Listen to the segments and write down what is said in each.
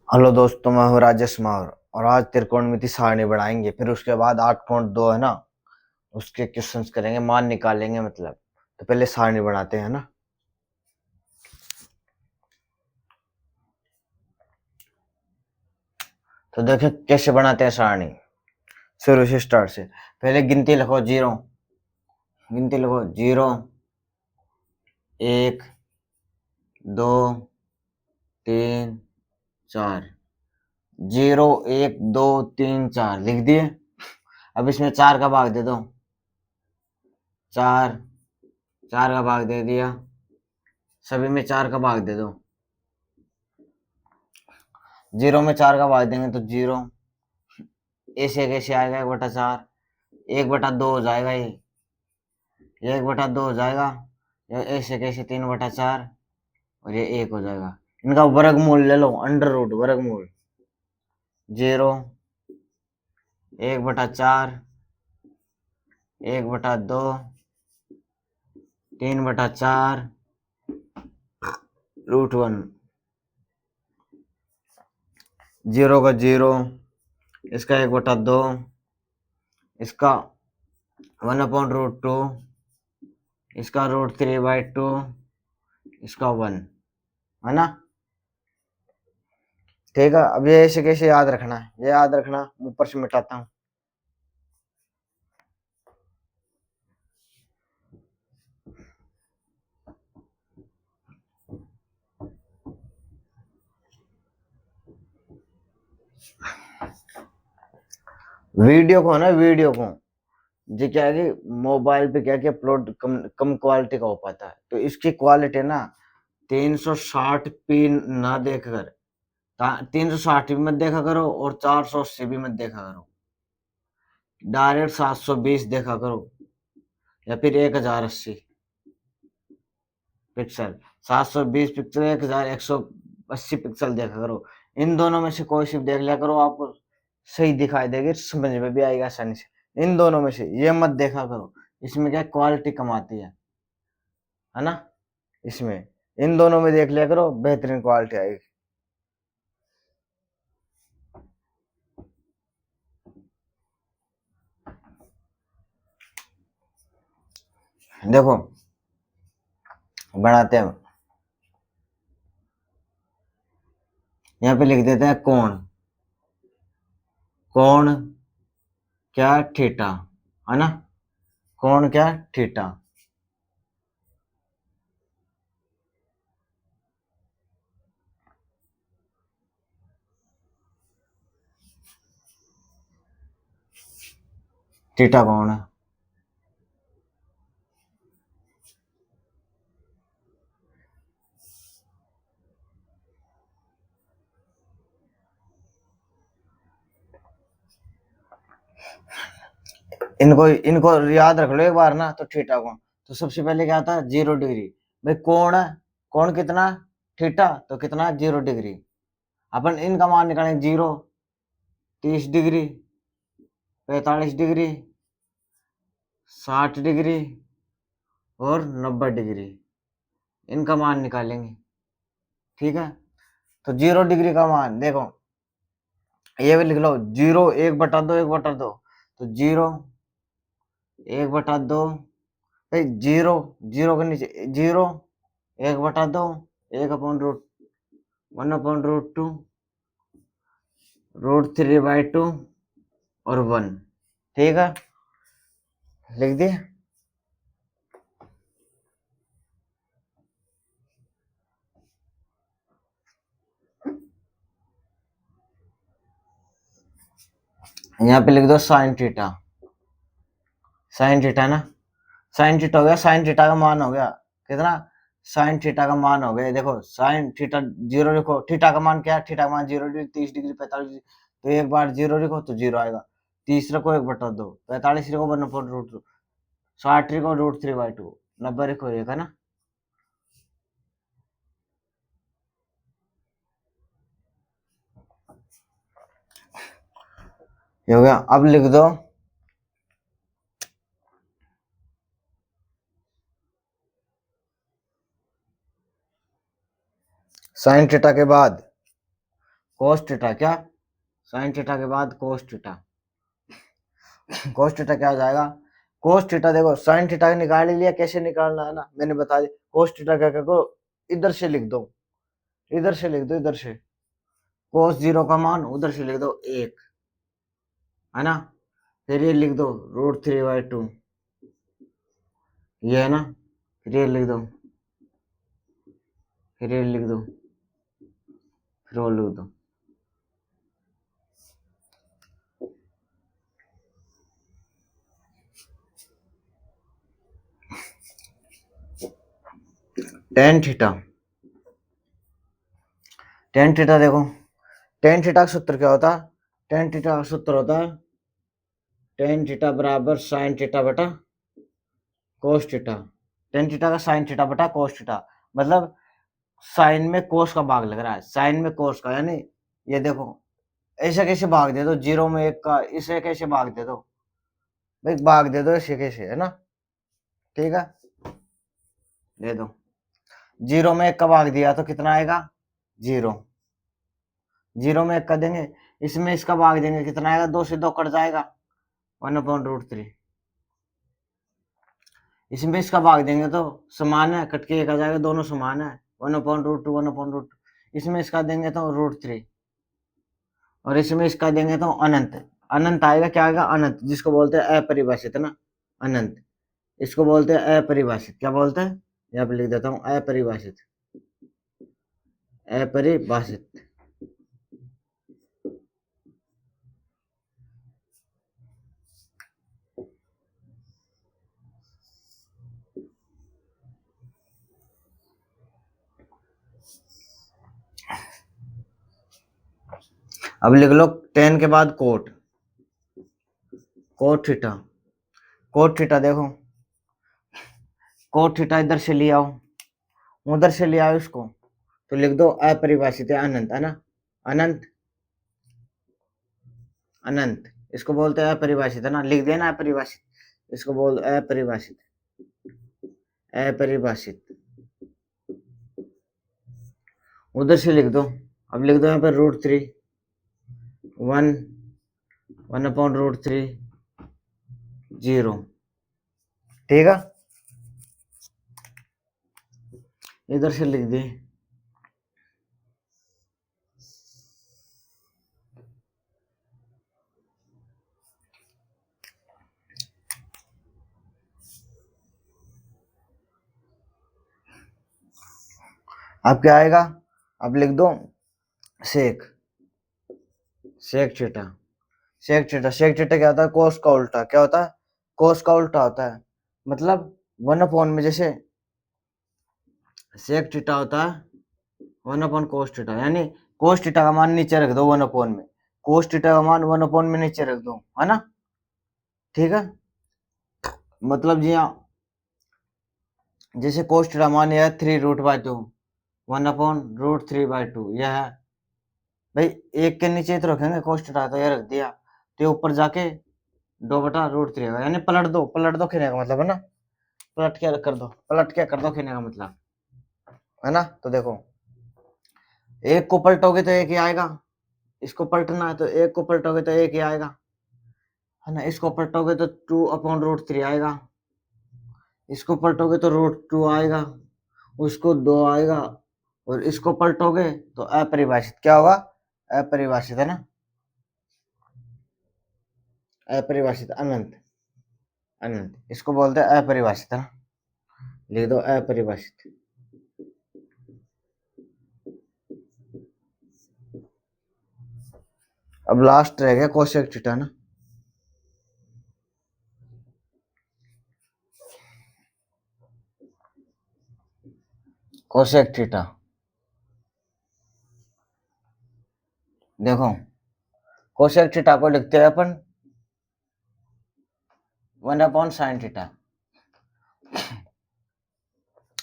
Hello दोस्तों, मैं हूँ राजेश मावर और आज त्रिकोणमिति सारणी बढ़ाएंगे। फिर उसके बाद 8.2 है ना, उसके क्वेश्चंस करेंगे, मान निकालेंगे मतलब। तो पहले सारणी बढ़ाते हैं ना। तो देखो कैसे बनाते हैं सारणी। शुरू से स्टार्ट से पहले गिनती लिखो, जीरो। गिनती लिखो, जीरो, एक, दो, तीन, चार। जीरो, एक, दो, तीन, चार लिख दिए। अब इसमें चार का भाग दे दो। चार, चार का भाग दे दिया। सभी में चार का भाग दे दो। जीरो में चार का भाग देंगे तो जीरो। ऐसे कैसे आएगा? 1/4। 1/2 हो जाएगा ये 1/2 हो जाएगा। ये ऐसे कैसे 3/4 और ये 1 हो जाएगा। इनका वर्गमूल ले लो, अंडर रूट वर्गमूल। जीरो, 1/4, 1/2, 3/4, √1। जीरो का जीरो, इसका 1/2, इसका 1/√2, इसका √3/2, इसका 1 है ना। ठीक है, अब ये ऐसे कैसे याद रखना है, ये याद रखना। ऊपर से मिटाता हूँ। वीडियो को है ना, वीडियो को जी क्या है कि मोबाइल पे क्या क्या अपलोड कम कम क्वालिटी का हो पाता है। तो इसकी क्वालिटी ना 360p ना देखकर 360p मत देखा करो और 480 भी मत देखा करो। डायरेक्ट 720 देखा करो या फिर 1080 पिक्सल। 720 पिक्सल, 1180 पिक्सल देखा करो। इन दोनों में से कोई सी देख लिया करो, आपको सही दिखाई देगी, समझ में भी आएगा आसानी से। इन दोनों में से ये मत देखा करो, इसमें क्या क्वालिटी कम आती है ना। इसमें इन दोनों में देख लिया करो, बेहतरीन क्वालिटी आएगी। देखो बनाते हैं। यहाँ पे लिख देते हैं कोण। कोण क्या? थीटा है ना। कोण क्या? थीटा। थीटा कौन है? इनको इनको याद रख लो एक बार ना। तो थीटा कोण, तो सबसे पहले क्या आता है? 0 डिग्री। भाई कोण है, कोण कितना? थीटा, तो कितना? 0 डिग्री। अपन इनका मान निकालेंगे। 0, 30 डिग्री, 45 डिग्री, 60 डिग्री और 90 डिग्री। इनका मान निकालेंगे। ठीक है, तो 0 डिग्री का मान देखो, ये भी लिख लो। 0, 1/2, 1/2। तो 0, 1/2, भाई जीरो, जीरो के नीचे 0, 1/2, 1/√2, 1/√2 और 1। ठीक है, लिख दिए। यहाँ पे लिख दो साइन थीटा। साइन थीटा ना, साइन थीटा हो गया। साइन थीटा का मान हो गया कितना? साइन थीटा का मान हो गया, देखो साइन थीटा 0 लिखो। थीटा का मान क्या है? थीटा का मान 0 डिग्री, 30 डिग्री, 45 डिग्री। तो एक बार 0 लिखो तो 0 आएगा। 30 रखो 1/2, 45 लिखो 1/√2, 60 लिखो √3/2, 90 लिखो 1 है ना। ये हो गया। अब लिख दो साइन थीटा के बाद कोस थीटा, क्या साइन थीटा के बाद कोस थीटा। कोस थीटा क्या हो जाएगा, कोस थीटा देखो साइन थीटा निकाल ही लिया, कैसे निकालना है ना मैंने बता दिया। कोस थीटा क्या करो, इधर से लिख दो, इधर से लिख दो, इधर से कोस 0 का मान उधर से लिख दो 1, है ना। फिर ये लिख दो √3/2, ये है ना। फिर ये लिख दो, फिर ये लिख दो, फिर वो लिख दो। टेन थीटा, टेन थीटा देखो, टेन थीटा का सूत्र क्या होता है, टेन थीटा का सूत्र होता है टेन थीटा बराबर साइन थीटा बटा कोस थीटा। टेन थीटा का साइन थीटा बटा कोस थीटा, मतलब साइन में कोस का भाग लग रहा है, साइन में कोस का, यानी ये देखो ऐसे कैसे भाग दे दो, 0 में 1 का, इसे कैसे भाग दे दो भाई, भाग दे दो ऐसे कैसे, है ना। ठीक है, दे दो, 0 में 1 का भाग दिया तो कितना आएगा 0, 0 में 1 का देंगे, इसमें इसका भाग देंगे कितना आएगा, 2 से 2 कट जाएगा 1/√3, इसमें इसका भाग देंगे तो समान है, कट के 1 आ जाएगा, दोनों समान है 1/√2 1/√2, इसमें इसका देंगे तो √3, और इसमें इसका देंगे तो अनंत, अनंत आएगा, क्या आएगा अनंत, जिसको बोलते हैं अपरिभाषित, है ना, अनंत, इसको बोलते हैं अपरिभाषित, क्या बोलते हैं, यहाँ पे लिख देता हूँ अपरिभाषित, अपरिभाषित। अब लिख लो 10 के बाद cot, cot theta, cot theta देखो, कोट थीटा इधर से ले आओ, उधर से ले आओ इसको, तो लिख दो अपरिभाषित है अनंत, है ना, अनंत, अनंत, इसको बोलते हैं अपरिभाषित, है ना, लिख देना अपरिभाषित, इसको बोल अपरिभाषित, अपरिभाषित, उधर से लिख दो। अब लिख दो यहाँ पे √3 1/√3 0, ठीक है, इधर से लिख दी। अब क्या आएगा, अब लिख दो sec, sec theta, sec theta, sec theta क्या होता है, कोस का उल्टा, क्या होता है, कोस का उल्टा होता है, मतलब 1/, में जैसे सेक थीटा होता है 1/cos थीटा, यानी कोस थीटा का मान नीचे रख दो 1/, में कोस थीटा का मान 1/, में नीचे रख दो, है ना, ठीक है, मतलब जी हाँ, जैसे कोस थीटा मान यह 3√2 1/√3/2, यह है भाई, एक के नीचे तो रखेंगे कोस थीटा, तो यह रख दिया, तो ऊपर जाके 2/√3 आएगा, यानी पलट दो खींचने का मतलब, है ना, पलट के कर दो, पलट के कर दो खींचने का मतलब, है ना। तो देखो एक को पलटोगे तो एक ही आएगा, इसको पलटना है तो एक को पलटोगे तो एक ही आएगा, है ना, इसको पलटोगे तो 2/√3 आएगा, इसको पलटोगे तो √2 आएगा, उसको 2 आएगा, और इसको पलटोगे तो अपरिभाषित, क्या होगा, अपरिभाषित, है ना, अपरिभाषित, अनंत, अनंत, इसको बोलते हैं अपरिभाषित, है ना, लिख दो अपरिभाषित। अब लास्ट रह गया कोसेक थीटा ना, कोसेक थीटा देखो, कोसेक थीटा को लिखते हैं अपन 1/sin थीटा,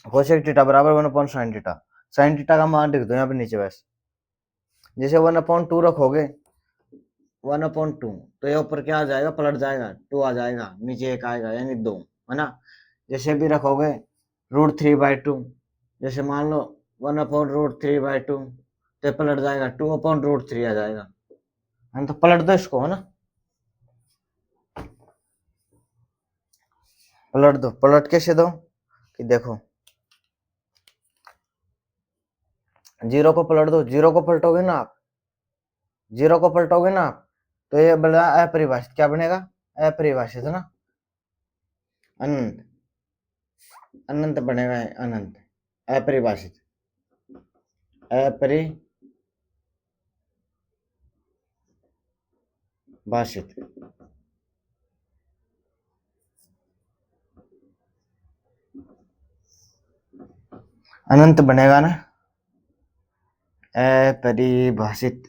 कोसेक थीटा बराबर 1/sin थीटा, साइन थीटा का मान लिख दो यहाँ पे नीचे, बस जैसे 1/2 रखोगे 1/2, तो ये ऊपर क्या आ जाएगा, पलट जाएगा, 2 आ जाएगा, नीचे 1 आएगा, यानी 2, है ना। जैसे भी रखोगे √3/2, जैसे मान लो 1/√3/2, तो पलट जाएगा 2/√3 आ जाएगा। हम तो पलट दो इसको, है ना, पलट दो। पलट कैसे दो कि देखो, जीरो को पलट दो, जीरो को पलटोगे ना आप, जीरो को पलटोगे ना आप, तो ये बड़ा अपरिभाषित, क्या बनेगा, अपरिभाषित, है ना, अनंत, अनंत बनेगा, अनंत, अपरिभाषित, अपरिभाषित, अनंत बनेगा ना, अपरिभाषित।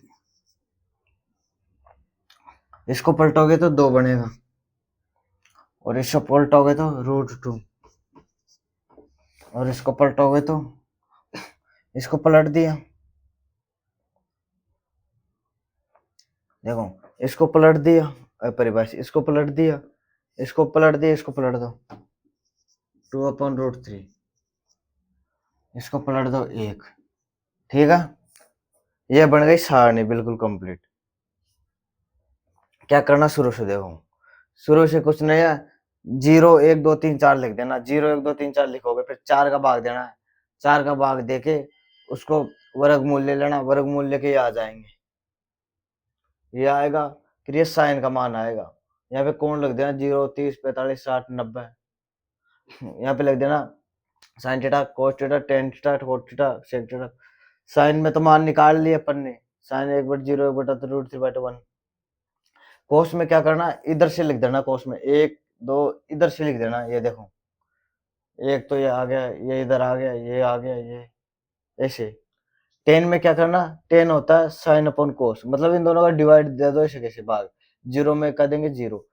इसको पलटोगे तो 2 बनेगा, और इसको पलटोगे तो √2, और इसको पलटोगे तो, इसको पलट दिया, देखो, इसको पलट दिया अपरिभाषित, इसको पलट दिया, इसको पलट दिया, इसको पलट दो 2/√3, इसको पलट दो 1, ठीक है। ये बन गई सारणी बिल्कुल कंप्लीट। क्या करना, शुरू से देखो, शुरू से कुछ नहीं है, 0 1 2 3 4 लिख देना, 0 1 2 3 4 लिखोगे, फिर 4 का भाग देना है, 4 का भाग देके उसको वर्गमूल ले लेना, वर्गमूल लेके ये आ जाएंगे, ये आएगा, फिर ये साइन का मान आएगा, यहाँ पे कौन लिख देना, 0 30 45 60 90, यहाँ पे लिख देना sine theta cos theta tan theta cos theta sec theta. Sine में तो मान निकाल लिए अपन ने, साइन 1/0 1/√3/1। कोस में क्या करना, इधर से लिख देना, कोस में 1 2 इधर से लिख देना, ये देखो, एक तो ये आ गया, ये इधर आ गया, ये आ गया, ये ऐसे। टेन में क्या करना, टेन होता है साइन अपॉन कोस, मतलब इन दोनों का डिवाइड दे दो ऐसे कैसे भाग, 0 में कर देंगे 0,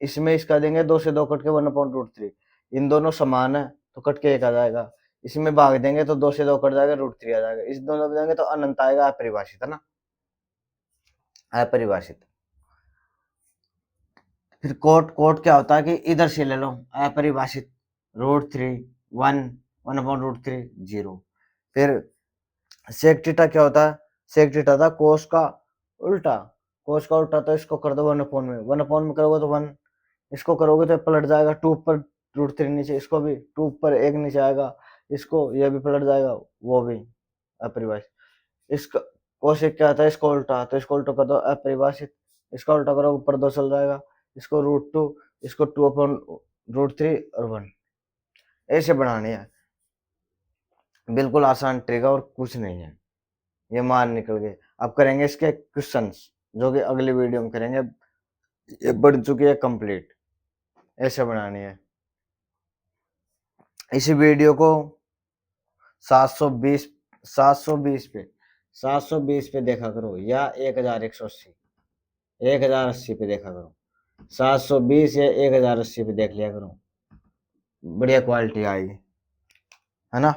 इसमें इसका देंगे 2 से 2 कट के 1/√3, इन दोनों समान है तो कट के 1 आ जाएगा, इसमें भाग देंगे तो 2 से 2 कट जाएगा, √3 आ जाएगा, इस दोनों में देंगे तो अनंत आएगा, अपरिभाषित, है ना, अपरिभाषित। फिर कोट, कोट क्या होता है कि इधर से ले लो, अपरिभाषित, √3 1 1/√3 0। फिर सेक थीटा क्या होता है, सेक थीटा था कोस का उल्टा, कोस का उल्टा, तो इसको कर दो 1/में, 1/में करोगे तो 1, इसको करोगे तो पलट जाएगा 2 ऊपर √3 नीचे, इसको भी 2 ऊपर 1 नीचे आएगा, इसको ये भी पलट जाएगा, वो भी अपरिभाषित। इसका कोसेक क्या आता है, इसको उल्टा, तो इसको उल्टा कर दो अपरिभाषित, इसका उल्टा करो ऊपर 2 चल जाएगा, इसको √2, इसको 2/√3 और 1, ऐसे बनानी है। बिल्कुल आसान ट्रिक है और कुछ नहीं है, ये मान निकल गए। अब करेंगे इसके क्वेश्चंस, जो कि अगली वीडियो में करेंगे, ये बढ़ चुकी है कंप्लीट, ऐसे बनानी है। इस वीडियो को 720 720 पे देखा करो, या 1180 1080 पे देखा करो, 720 या 1080 पे देख लिया करो, बढ़िया क्वालिटी आएगी, है ना।